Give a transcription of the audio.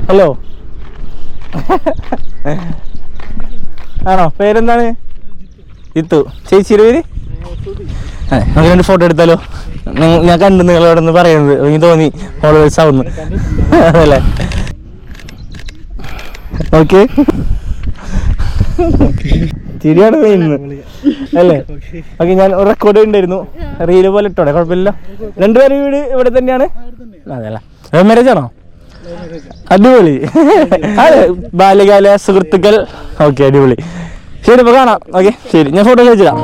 Hello ആണോ? പേരെന്താണ്? ജിത്തു. ചേച്ചിയുടെ പേര്? നമുക്ക് രണ്ട് ഫോട്ടോ എടുത്താലോ? ഞാൻ കണ്ടു നിങ്ങളോട് ഒന്ന് പറയുന്നത്, എനിക്ക് തോന്നി ഫോളോവേഴ്സ് ആവുന്നു. അതല്ലേ? ഓക്കെ, ശരിയാണ് ചെയ്യുന്നത് അല്ലേ? ഓക്കെ, ഞാൻ റെക്കോർഡ് ഉണ്ടായിരുന്നു, റീല് പോലെ ഇട്ടോടെ, കുഴപ്പമില്ല. രണ്ടുപേരും വീട് ഇവിടെ തന്നെയാണ്? അതെല്ല, മാരേജ് ആണോ? അടിപൊളി. അതെ, ബാല്യകാല സുഹൃത്തുക്കൾ. ഓക്കെ, അടിപൊളി. ശരി, ഇപ്പൊ കാണാം. ഓക്കെ, ശരി, ഞാൻ ഫോട്ടോ അയച്ചിടാം.